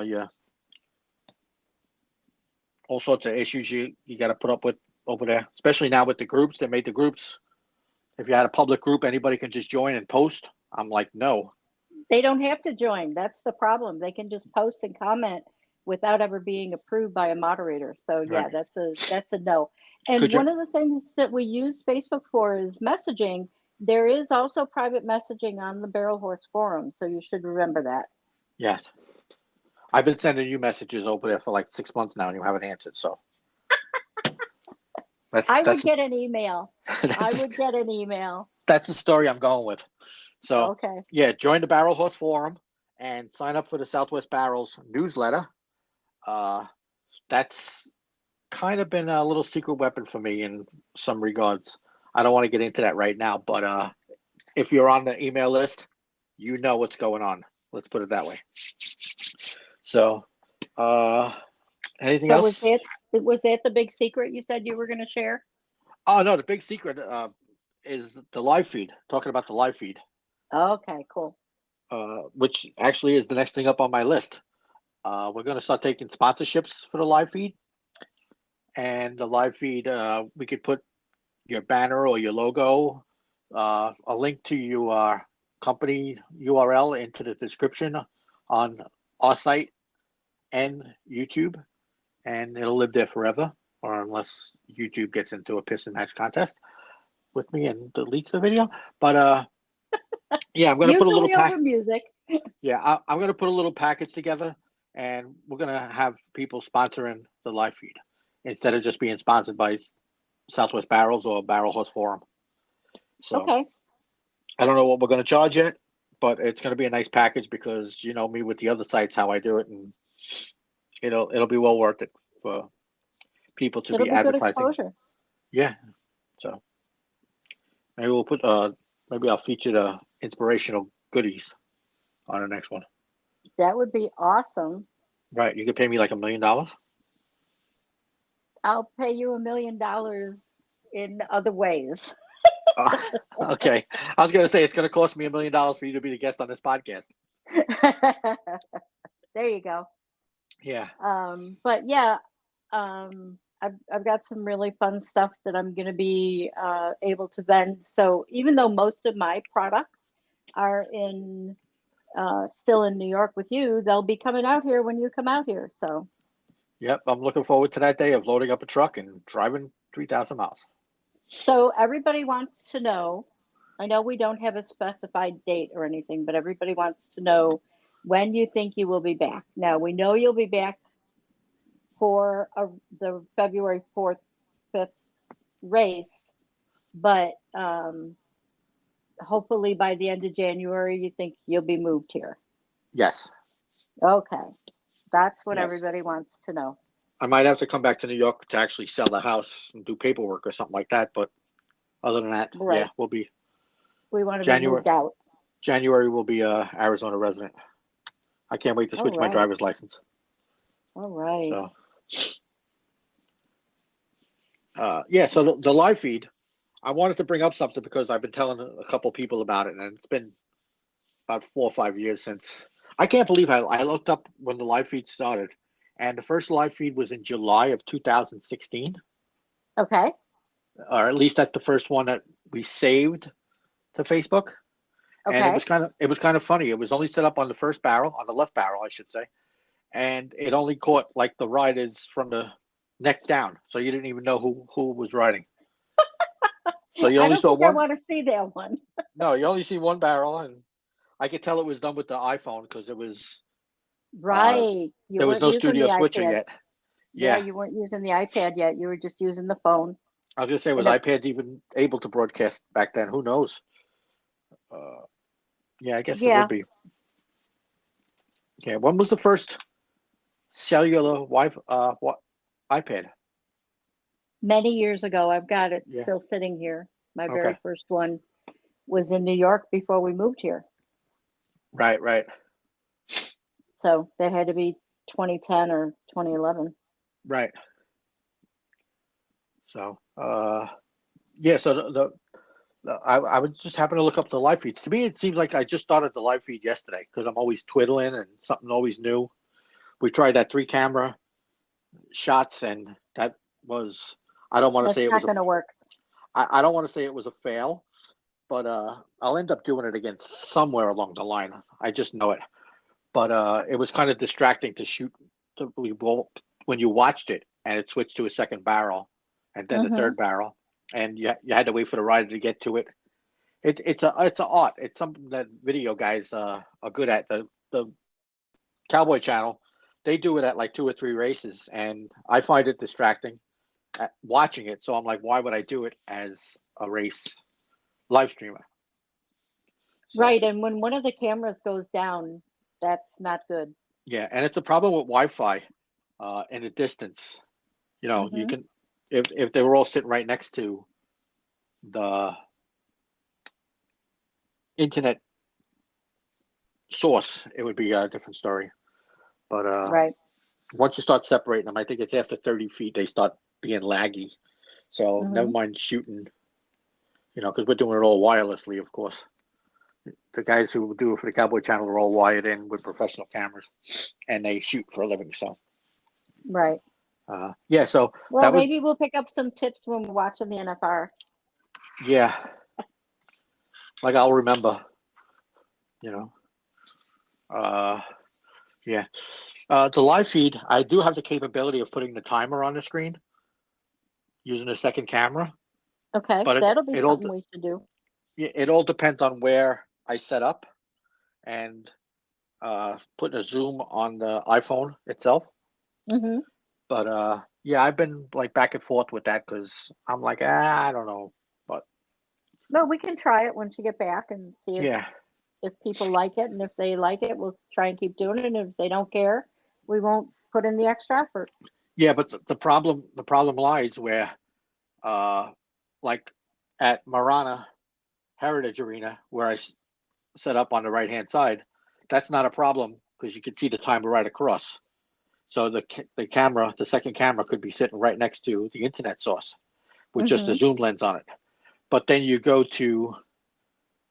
all sorts of issues you got to put up with over there. Especially now with the groups, they made the groups. If you had a public group, anybody can just join and post. I'm like, no. They don't have to join. That's the problem. They can just post and comment without ever being approved by a moderator. So yeah, Right. that's a no. And Could you? one of the things that we use Facebook for is messaging. There is also private messaging on the Barrel Horse Forum, so you should remember that. Yes. I've been sending you messages over there for like 6 months now, and you haven't answered. So that's I would that's get an email. I that's would get an email. that's the story I'm going with. So Okay. yeah, join the Barrel Horse Forum and sign up for the Southwest Barrels newsletter. Uh, that's kind of been a little secret weapon for me in some regards. I don't want to get into that right now, but if you're on the email list, you know what's going on. Let's put it that way. So, uh, anything So was else? that the big secret you said you were going to share? Oh no, the big secret is the live feed. Talking about the live feed, Okay, cool. which actually is the next thing up on my list. We're going to start taking sponsorships for the live feed, and the live feed we could put your banner or your logo a link to your company URL into the description on our site and YouTube, and it'll live there forever, or unless YouTube gets into a piss and match contest with me and deletes the video. But yeah, I'm gonna put a little Usually over music. Yeah, I'm gonna put a little package together, and we're gonna have people sponsoring the live feed instead of just being sponsored by Southwest Barrels or Barrel Horse Forum. So Okay. I don't know what we're gonna charge yet, but it's gonna be a nice package because you know me with the other sites how I do it, and it'll be well worth it for people to It'll be be good advertising. exposure. Yeah, so maybe we'll put maybe I'll feature the inspirational goodies on the next one. That would be awesome. Right, you could pay me like $1 million. I'll pay you $1 million in other ways. Okay, I was gonna say it's gonna cost me $1 million for you to be the guest on this podcast. There you go. Yeah. But yeah, I've got some really fun stuff that I'm going to be able to vend. So even though most of my products are in still in New York with you, they'll be coming out here when you come out here. So Yep, I'm looking forward to that day of loading up a truck and driving 3,000 miles. so everybody wants to know. I know we don't have a specified date or anything, but everybody wants to know when you think you will be back. Now we know you'll be back for the February 4th, 5th race, but hopefully by the end of January, you think you'll be moved here. Yes. Okay. That's what Yes. everybody wants to know. I might have to come back to New York to actually sell the house and do paperwork or something like that. But other than that, Right. yeah, we'll be We want to be January. moved out. January will be a Arizona resident. I can't wait to switch my driver's license. All right. So, yeah. So the live feed, I wanted to bring up something because I've been telling a couple people about it, and it's been about 4 or 5 years since. I can't believe I looked up when the live feed started, and the first live feed was in July of 2016. Okay. Or at least that's the first one that we saved to Facebook. And Okay. it was kind of funny. It was only set up on the first barrel, on the left barrel, I should say, and it only caught like the riders from the neck down, so you didn't even know who was riding. So you I only don't saw think I one. want to see that one. No, you only see one barrel, and I could tell it was done with the iPhone because it was Right. You there was weren't no using studio the switching iPad. yet. Yeah, Yeah, you weren't using the iPad yet. You were just using the phone. I was gonna say, was And iPads even able to broadcast back then? Who knows? Yeah, I guess it would yeah, be. Yeah, when was the first cellular iPad? many years ago, I've got it Yeah. still sitting here. My Okay. very first one was in New York before we moved here. Right. Right. So that had to be 2010 or 2011. Right. So, yeah. So I was just happening to look up the live feeds. To me, it seems like I just started the live feed yesterday because I'm always twiddling and something always new. We tried that 3 camera shots, and that was. I don't want to say That's it was not going to work. I don't want to say it was a fail, but I'll end up doing it again somewhere along the line. I just know it. But it was kind of distracting to shoot when you watched it and it switched to a second barrel and then the third barrel, and you had to wait for the rider to get to it. It's a art. It's something that video guys are good at. The Cowboy Channel, they do it at like 2 or 3 races, and I find it distracting at watching it. So I'm like, why would I do it as a race live streamer? So, Right. And when one of the cameras goes down, that's not good. yeah, and it's a problem with Wi-Fi in the distance. You know, you can if they were all sitting right next to the internet source, it would be a different story. But Right. once you start separating them, I think it's after 30 feet they start being laggy. So never mind shooting, you know, because we're doing it all wirelessly, of course. The guys who do it for the Cowboy Channel are all wired in with professional cameras, and they shoot for a living. So, Right. yeah. So Well, that was, maybe we'll pick up some tips when we're watching the NFR. yeah. like I'll remember, you know. Yeah. The live feed, I do have the capability of putting the timer on the screen using a second camera, Okay, but that'll be something we should do. it all depends on where I set up and putting a zoom on the iPhone itself. Mm-hmm. But yeah, I've been like back and forth with that because I'm like, I don't know, but No, we can try it once you get back and see yeah, if people like it, and if they like it, we'll try and keep doing it. And if they don't care, we won't put in the extra effort. yeah. But the problem lies where, uh, like at Marana Heritage Arena, where I set up on the right hand side, that's not a problem because you can see the timer right across. So the second camera could be sitting right next to the internet source with just a Mm-hmm. zoom lens on it. But then you go to,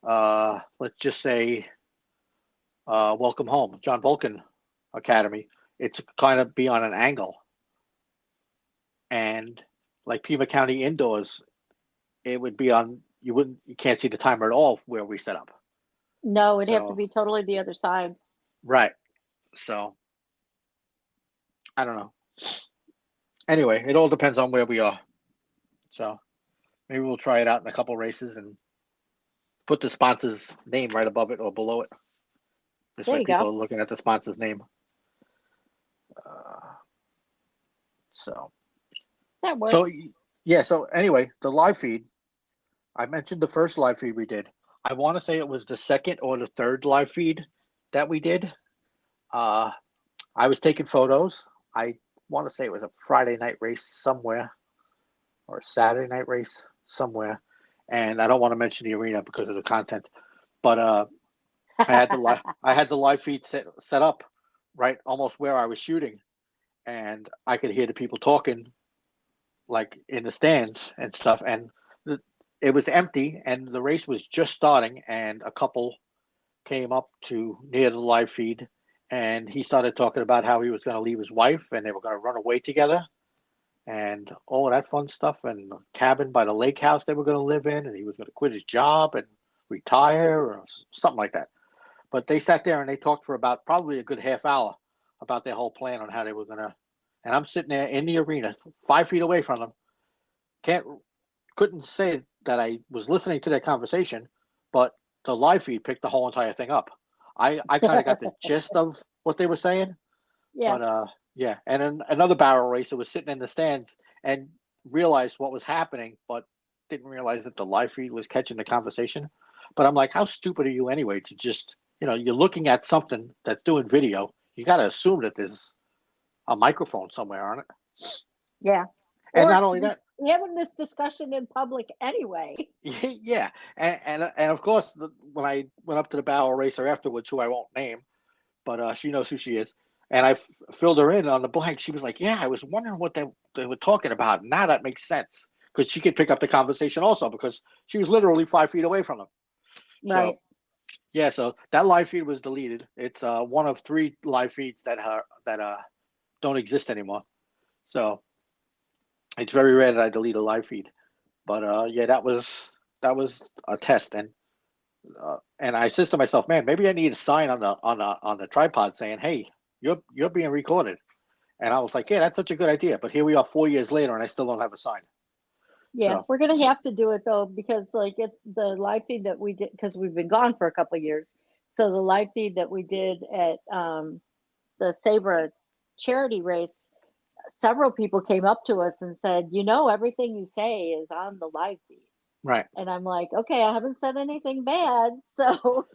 let's just say, Welcome Home, John Vulcan Academy. It's kind of be on an angle, and like Pima County indoors, it would be on. You can't see the timer at all where we set up. No, it'd have to So be totally the other side. right. So I don't know. Anyway, it all depends on where we are. So maybe we'll try it out in a couple races and put the sponsor's name right above it or below it. This There way, you people go. are looking at the sponsor's name. Uh, so, That so works. yeah. So anyway, the live feed. I mentioned the first live feed we did. I want to say it was the second or the third live feed that we did. Uh, I was taking photos. I want to say it was a Friday night race somewhere or a Saturday night race somewhere, and I don't want to mention the arena because of the content. But I had the live feed set up right almost where I was shooting, and I could hear the people talking like in the stands and stuff. And it was empty, and the race was just starting, and a couple came up to near the live feed, and he started talking about how he was going to leave his wife and they were going to run away together and all of that fun stuff, and the cabin by the lake house they were going to live in, and he was going to quit his job and retire or something like that. But they sat there and they talked for about probably a good half hour about their whole plan on how they were going to. And I'm sitting there in the arena 5 feet away from them. Couldn't say that I was listening to their conversation, but the live feed picked the whole entire thing up. I kind of got the gist of what they were saying, Yeah. but yeah. And then another barrel racer was sitting in the stands and realized what was happening, but didn't realize that the live feed was catching the conversation. But I'm like, how stupid are you anyway to just, you're looking at something that's doing video. You got to assume that there's a microphone somewhere on it. Yeah. And Or not to only be that, having this discussion in public anyway. yeah, and of course, when I went up to the barrel racer afterwards, who I won't name, but she knows who she is, and I filled her in on the blank. She was like, "Yeah, I was wondering what they were talking about. Now that makes sense because she could pick up the conversation also because she was literally 5 feet away from them." Right. So yeah, so that live feed was deleted. It's one of 3 live feeds that don't exist anymore. So it's very rare that I delete a live feed. But yeah, that was a test, and I said to myself, man, maybe I need a sign on the tripod saying, "Hey, you're being recorded." And I was like, yeah, that's such a good idea. But here we are 4 years later, and I still don't have a sign. Yeah, So we're gonna have to do it though because like the live feed that we did because we've been gone for a couple of years. So the live feed that we did at the Sabra charity race, several people came up to us and said, everything you say is on the live feed. right, And I'm like, okay, I haven't said anything bad. So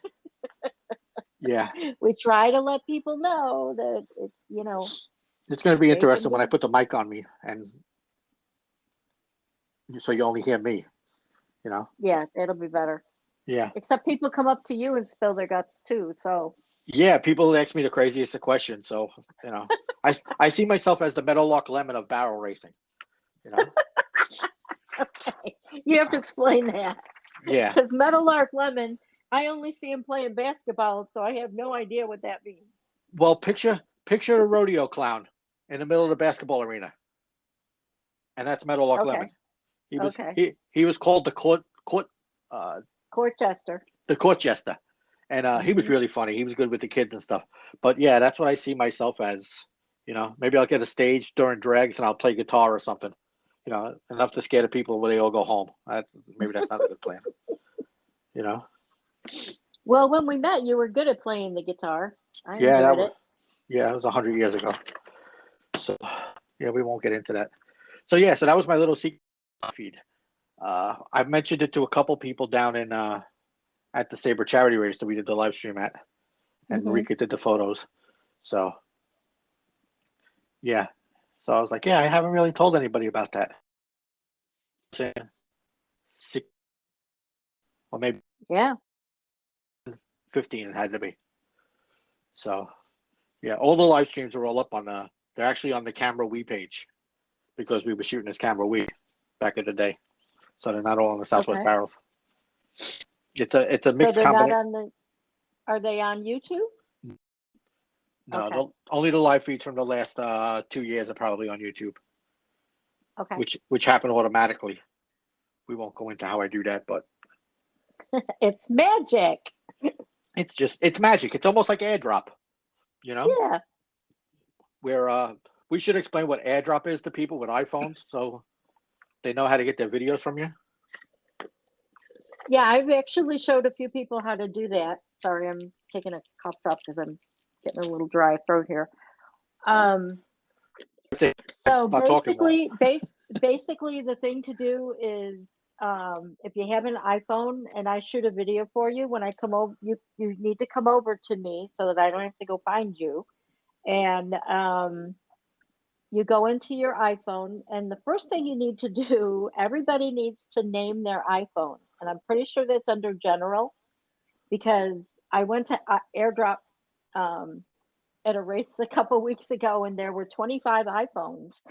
yeah, we try to let people know that, it's going to be they can interesting when I do. put the mic on me, and so you only hear me. You know, Yeah, it'll be better. yeah, Except people come up to you and spill their guts too. So, yeah. People ask me the craziest of questions, so I see myself as the Meadowlark Lemon of barrel racing. You know, okay, you have to explain that yeah. because Meadowlark Lemon, I only see him playing basketball, so I have no idea what that means. Well, picture a rodeo clown in the middle of the basketball arena, and that's Meadowlark Lemon. Okay, He was okay. he he was called the court. Court jester. The court jester. And he was really funny. He was good with the kids and stuff. But yeah, that's what I see myself as. You know, maybe I'll get a stage during drags and I'll play guitar or something. You know, enough to scare the people when they all go home. Maybe that's not a good plan. You know. Well, when we met, you were good at playing the guitar. I Yeah, enjoyed it. Yeah, it was 100 years ago. So yeah, we won't get into that. So yeah, so that was my little secret feed. I mentioned it to a couple people down in at the Sabre charity race that we did the live stream at, and Rika did the photos. So yeah, so I was like, yeah, I haven't really told anybody about that. Or maybe 15 it had to be. So yeah, all the live streams are all up on they're actually on the Camera We page because we were shooting as Camera We back in the day. So they're not all on the Southwest Barrels. It's a mixed so they're combination. not on the. Are they on YouTube? No, only the live feeds from the last 2 years are probably on YouTube. Okay. Which happen automatically. We won't go into how I do that, but it's magic. It's magic. It's almost like AirDrop, you know? Yeah. Where we should explain what AirDrop is to people with iPhones so they know how to get their videos from you. Yeah, I've actually showed a few people how to do that. Sorry, I'm taking a cough drop because I'm getting a little dry throat here. So basically the thing to do is if you have an iPhone and I shoot a video for you, when I come over, you need to come over to me so that I don't have to go find you. And you go into your iPhone, and the first thing you need to do, everybody needs to name their iPhone. And I'm pretty sure that's under general, because I went to AirDrop at a race a couple weeks ago, and there were 25 iPhones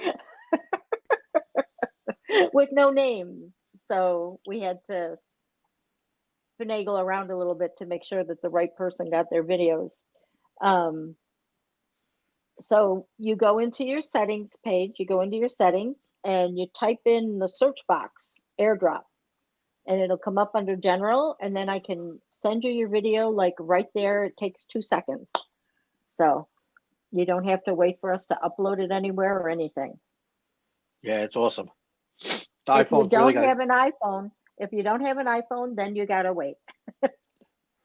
with no names. So we had to finagle around a little bit to make sure that the right person got their videos. So you go into your settings page, you go into your settings, and you type in the search box, AirDrop, and it'll come up under general, and then I can send you your video like right there. It takes 2 seconds. So you don't have to wait for us to upload it anywhere or anything. Yeah, it's awesome. If you don't have an iPhone, then you gotta wait.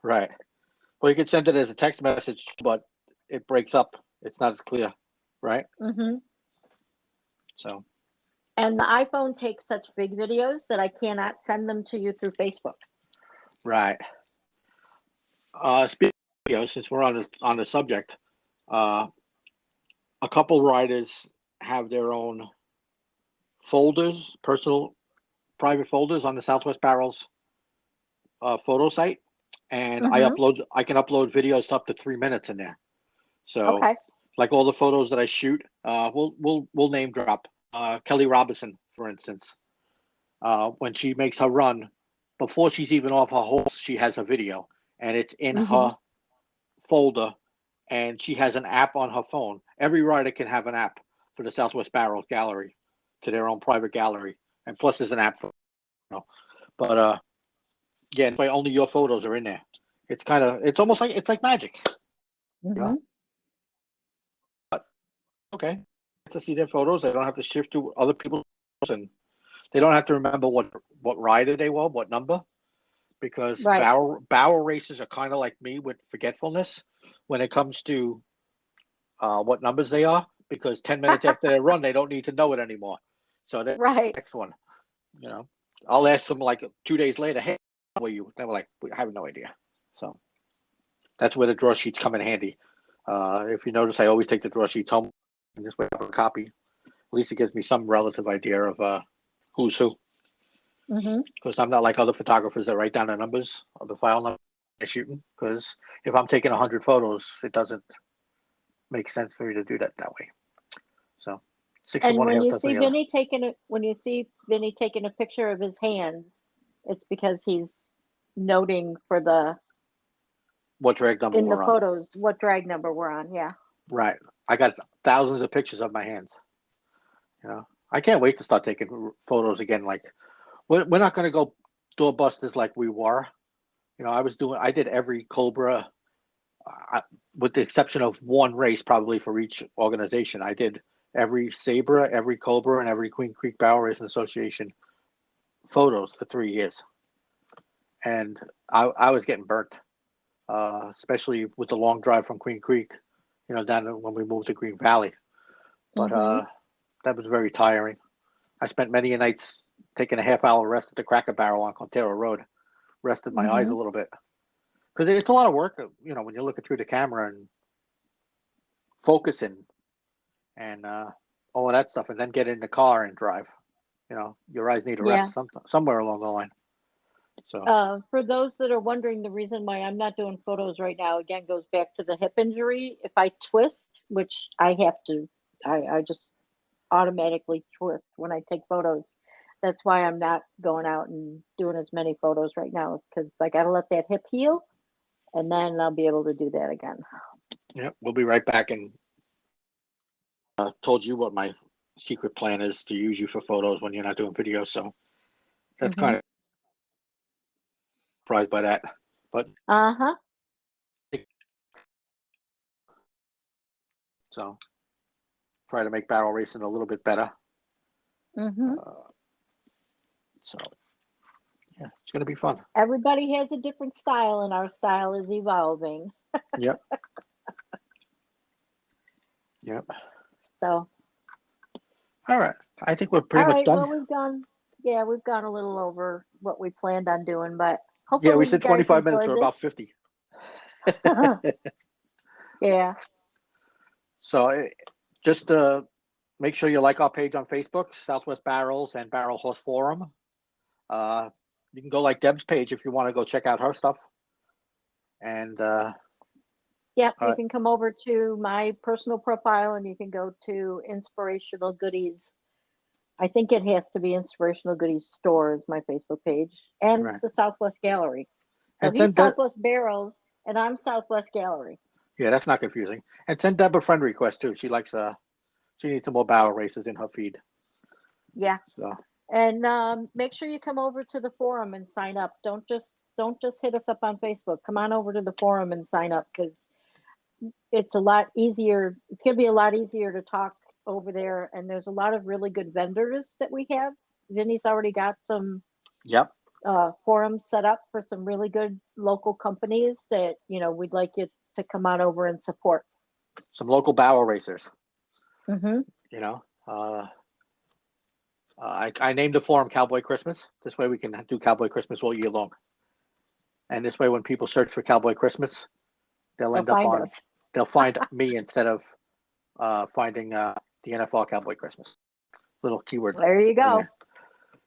Right. Well, you can send it as a text message, but it breaks up. It's not as clear, right? So. And the iPhone takes such big videos that I cannot send them to you through Facebook. Right. Speaking of videos, since we're on the subject, a couple riders have their own folders, personal, private folders on the Southwest Barrels photo site, and I can upload videos up to 3 minutes in there. So, like all the photos that I shoot, we'll name drop Kelly Robinson, for instance. When she makes her run, before she's even off her horse, she has a video, and it's in her folder, and she has an app on her phone. Every rider can have an app for the Southwest Barrels gallery, to their own private gallery, and plus there's an app for, you know. But yeah, only your photos are in there. It's almost like it's like magic. You know? But okay, to see their photos, they don't have to shift to other people's, and they don't have to remember what rider they were, what number, because barrel racers are kind of like me with forgetfulness when it comes to what numbers they are, because 10 minutes after they run, they don't need to know it anymore. So the next one, you know, I'll ask them like 2 days later, hey, how were you? They were like, I have no idea. So that's where the draw sheets come in handy. If you notice, I always take the draw sheets home and just wait for a copy. At least it gives me some relative idea of who's who. Because I'm not like other photographers that write down the numbers of the file number they're shooting. Because if I'm taking 100 photos, it doesn't make sense for me to do that way. So 6 and of one when half you dozen see the other. Vinny taking a picture of his hands, it's because he's noting for the what drag number in we're the on. photos what drag number we're on. Yeah. Right. I got thousands of pictures of my hands. You know, I can't wait to start taking photos again. Like we're not going to go doorbusters like we were, I did every Cobra, with the exception of one race, probably for each organization. I did every Sabra, every Cobra, and every Queen Creek Barrel Racing Association photos for 3 years. And I was getting burnt, especially with the long drive from Queen Creek, down when we moved to Green Valley. But that was very tiring. I spent many nights taking a half-hour rest at the Cracker Barrel on Contero Road, rested my eyes a little bit. Because it's a lot of work, when you're looking through the camera and focusing and all of that stuff, and then get in the car and drive. Your eyes need a rest somewhere along the line. So for those that are wondering, the reason why I'm not doing photos right now, again, goes back to the hip injury. If I twist, which I have to, I just automatically twist when I take photos. That's why I'm not going out and doing as many photos right now, is because I got to let that hip heal, and then I'll be able to do that again. Yeah, we'll be right back. And told you what my secret plan is, to use you for photos when you're not doing videos. So that's kind of surprised by that. But so try to make barrel racing a little bit better. So yeah, it's going to be fun. Everybody has a different style, and our style is evolving. Yep. So. All right. I think we're pretty much done. Well, we've gone a little over what we planned on doing, but hopefully we said 25 minutes, or about 50. Yeah. So just make sure you like our page on Facebook, Southwest Barrels and Barrel Horse Forum. You can go like Deb's page if you want to go check out her stuff. And you can come over to my personal profile, and you can go to Inspirational Goodies. I think it has to be Inspirational Goodies Stores, my Facebook page, and the Southwest Gallery. So he's Southwest Barrels, and I'm Southwest Gallery. Yeah, that's not confusing. And send Deb a friend request too. She likes she needs some more barrel races in her feed. Yeah. So. And make sure you come over to the forum and sign up. Don't just hit us up on Facebook. Come on over to the forum and sign up, because it's a lot easier. It's going to be a lot easier to talk over there, and there's a lot of really good vendors that we have. Vinny's already got some forums set up for some really good local companies that we'd like you to come on over and support. Some local barrel racers. I named the forum Cowboy Christmas. This way we can do Cowboy Christmas all year long. And this way, when people search for Cowboy Christmas, they'll find me instead of finding the NFR Cowboy Christmas. Little keyword. There you go.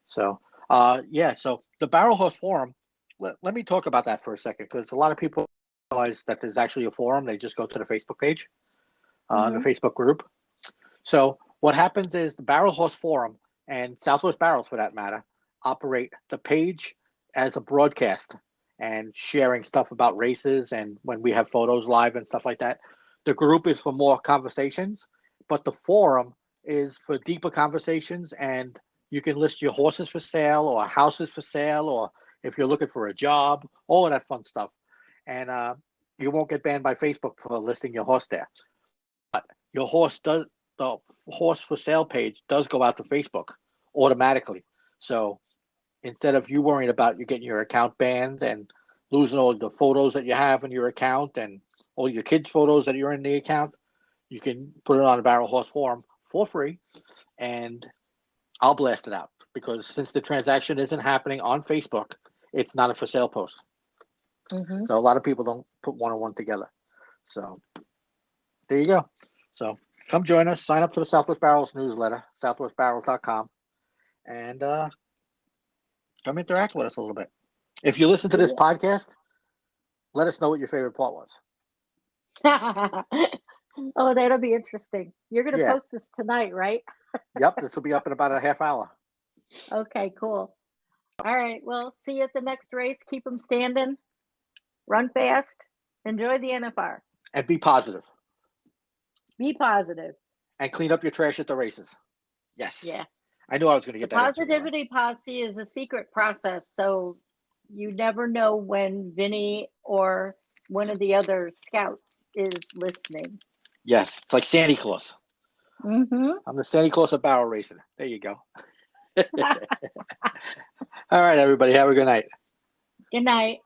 So, so the Barrel Horse Forum, let me talk about that for a second, because a lot of people realize that there's actually a forum. They just go to the Facebook page, the Facebook group. So what happens is the Barrel Horse Forum, and Southwest Barrels for that matter, operate the page as a broadcast and sharing stuff about races, and when we have photos live and stuff like that. The group is for more conversations, but the forum is for deeper conversations, and you can list your horses for sale or houses for sale, or if you're looking for a job, all of that fun stuff. And you won't get banned by Facebook for listing your horse there. But the horse for sale page does go out to Facebook automatically. So instead of you worrying about you getting your account banned and losing all the photos that you have in your account and all your kids' photos that you're in the account, you can put it on the Barrel Horse Forum for free, and I'll blast it out, because since the transaction isn't happening on Facebook, it's not a for sale post. So a lot of people don't put one and one together. So there you go. So come join us. Sign up for the Southwest Barrels newsletter, southwestbarrels.com, and come interact with us a little bit. If you listen to this podcast, let us know what your favorite part was. Oh, that'll be interesting. You're going to post this tonight, right? Yep, this will be up in about a half hour. Okay, cool. All right, well, see you at the next race. Keep them standing. Run fast. Enjoy the NFR. And be positive. Be positive. And clean up your trash at the races. Yes. Yeah. I knew I was going to get that. Positivity Posse is a secret process, so you never know when Vinny or one of the other scouts is listening. Yes, it's like Santa Claus. Mm-hmm. I'm the Santa Claus of barrel racing. There you go. All right, everybody. Have a good night. Good night.